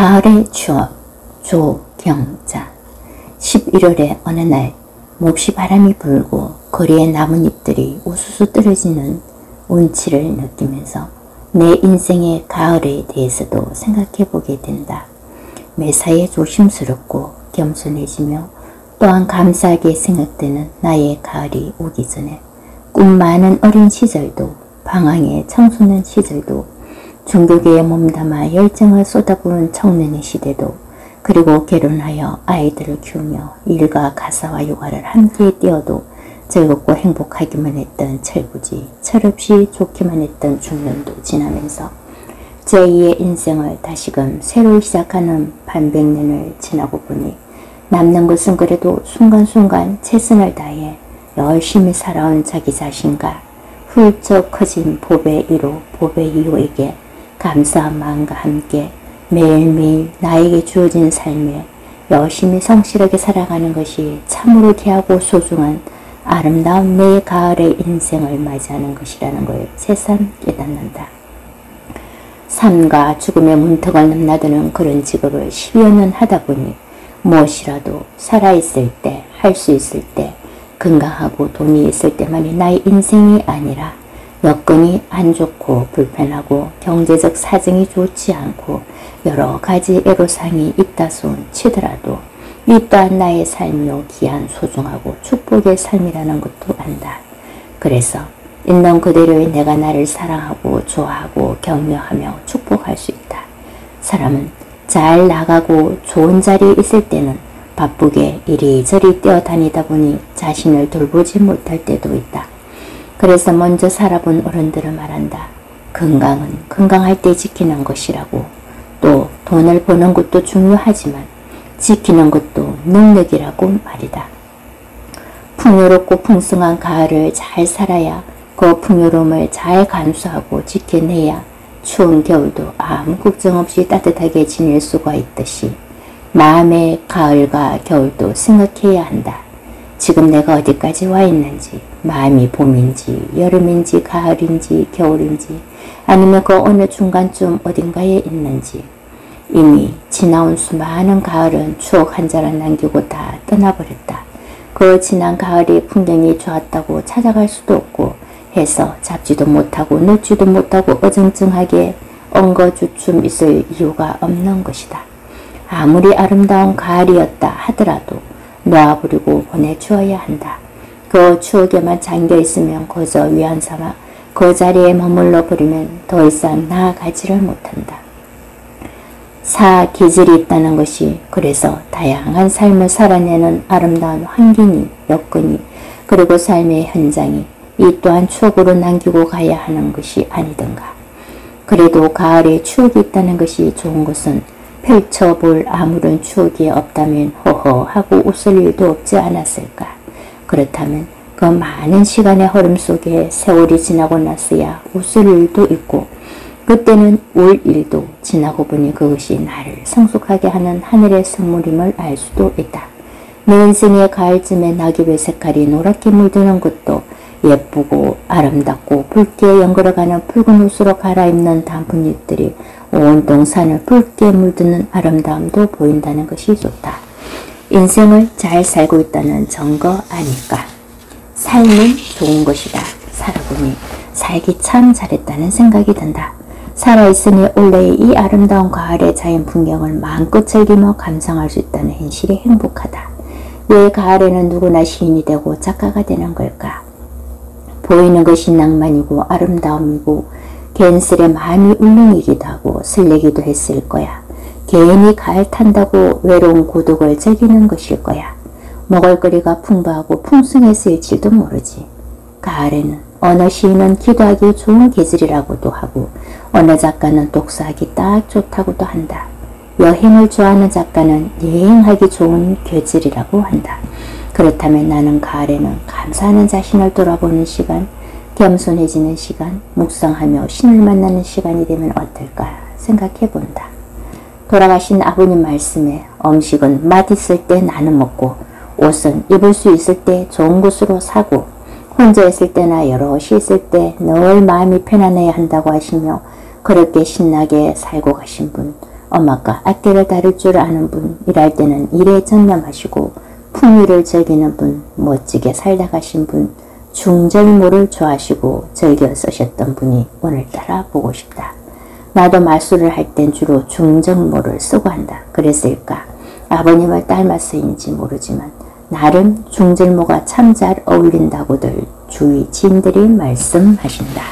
가을의 추억 조경자. 11월의 어느 날 몹시 바람이 불고 거리의 나뭇잎들이 우수수 떨어지는 운치를 느끼면서 내 인생의 가을에 대해서도 생각해보게 된다. 매사에 조심스럽고 겸손해지며 또한 감사하게 생각되는 나의 가을이 오기 전에 꿈 많은 어린 시절도, 방황의 청소년 시절도, 종교계에 몸담아 열정을 쏟아부은 청년의 시대도, 그리고 결혼하여 아이들을 키우며 일과 가사와 육아를 함께 뛰어도 즐겁고 행복하기만 했던 철부지, 철없이 좋기만 했던 중년도 지나면서 제2의 인생을 다시금 새로 시작하는 반백년을 지나고 보니 남는 것은 그래도 순간순간 최선을 다해 열심히 살아온 자기 자신과 훌쩍 커진 보배 1호, 보배 2호에게 감사한 마음과 함께 매일매일 나에게 주어진 삶에 열심히 성실하게 살아가는 것이 참으로 귀하고 소중한 아름다운 내 가을의 인생을 맞이하는 것이라는 걸 새삼 깨닫는다. 삶과 죽음의 문턱을 넘나드는 그런 직업을 10여 년 하다 보니 무엇이라도 살아있을 때, 할 수 있을 때, 건강하고 돈이 있을 때만이 나의 인생이 아니라 여건이 안 좋고 불편하고 경제적 사정이 좋지 않고 여러 가지 애로사항이 있다손 치더라도 이 또한 나의 삶이요 귀한 소중하고 축복의 삶이라는 것도 안다. 그래서 있는 그대로의 내가 나를 사랑하고 좋아하고 격려하며 축복할 수 있다. 사람은 잘 나가고 좋은 자리에 있을 때는 바쁘게 이리저리 뛰어다니다 보니 자신을 돌보지 못할 때도 있다. 그래서 먼저 살아본 어른들은 말한다. 건강은 건강할 때 지키는 것이라고. 또 돈을 버는 것도 중요하지만 지키는 것도 능력이라고 말이다. 풍요롭고 풍성한 가을을 잘 살아야 그 풍요로움을 잘 간수하고 지켜내야 추운 겨울도 아무 걱정 없이 따뜻하게 지낼 수가 있듯이 마음의 가을과 겨울도 생각해야 한다. 지금 내가 어디까지 와 있는지, 마음이 봄인지 여름인지 가을인지 겨울인지 아니면 그 어느 중간쯤 어딘가에 있는지. 이미 지나온 수많은 가을은 추억 한 자락 남기고 다 떠나버렸다. 그 지난 가을의 풍경이 좋았다고 찾아갈 수도 없고 해서 잡지도 못하고 놓지도 못하고 어정쩡하게 엉거주춤 있을 이유가 없는 것이다. 아무리 아름다운 가을이었다 하더라도 놓아버리고 보내주어야 한다. 그 추억에만 잠겨있으면 그저 위안삼아 그 자리에 머물러 버리면 더 이상 나아가지를 못한다. 사기질이 있다는 것이 그래서 다양한 삶을 살아내는 아름다운 환경이, 여건이, 그리고 삶의 현장이 이 또한 추억으로 남기고 가야 하는 것이 아니던가. 그래도 가을에 추억이 있다는 것이 좋은 것은 펼쳐볼 아무런 추억이 없다면 허허 하고 웃을 일도 없지 않았을까. 그렇다면 그 많은 시간의 흐름 속에 세월이 지나고 나서야 웃을 일도 있고 그때는 울 일도 지나고 보니 그것이 나를 성숙하게 하는 하늘의 선물임을 알 수도 있다. 내 인생의 가을쯤에 낙엽의 색깔이 노랗게 물드는 것도 예쁘고 아름답고 붉게 연걸어가는 붉은 옷으로 갈아입는 단풍잎들이 온통 산을 붉게 물드는 아름다움도 보인다는 것이 좋다. 인생을 잘 살고 있다는 증거 아닐까. 삶은 좋은 것이다. 살아보니 살기 참 잘했다는 생각이 든다. 살아있으니 올해의 이 아름다운 가을의 자연 풍경을 마음껏 즐기며 감상할 수 있다는 현실이 행복하다. 왜 가을에는 누구나 시인이 되고 작가가 되는 걸까? 보이는 것이 낭만이고 아름다움이고 괜스레 마음이 울렁이기도 하고 설레기도 했을 거야. 괜히 가을 탄다고 외로운 고독을 즐기는 것일 거야. 먹을거리가 풍부하고 풍성했을지도 모르지. 가을에는 어느 시인은 기도하기 좋은 계절이라고도 하고 어느 작가는 독서하기 딱 좋다고도 한다. 여행을 좋아하는 작가는 여행하기 좋은 계절이라고 한다. 그렇다면 나는 가을에는 감사하는 자신을 돌아보는 시간, 겸손해지는 시간, 묵상하며 신을 만나는 시간이 되면 어떨까 생각해본다. 돌아가신 아버님 말씀에 음식은 맛있을 때 나눠 먹고 옷은 입을 수 있을 때 좋은 곳으로 사고 혼자 있을 때나 여럿이 있을 때 늘 마음이 편안해야 한다고 하시며 그렇게 신나게 살고 가신 분, 엄마가 앞뒤를 다룰 줄 아는 분, 일할 때는 일에 전념하시고 풍요를 즐기는 분, 멋지게 살다 가신 분, 중절모를 좋아하시고 즐겨 쓰셨던 분이 오늘따라 보고 싶다. 나도 마술을 할 땐 주로 중절모를 쓰고 한다. 그랬을까? 아버님을 닮아서인지 모르지만 나름 중절모가 참 잘 어울린다고들 주위 지인들이 말씀하신다.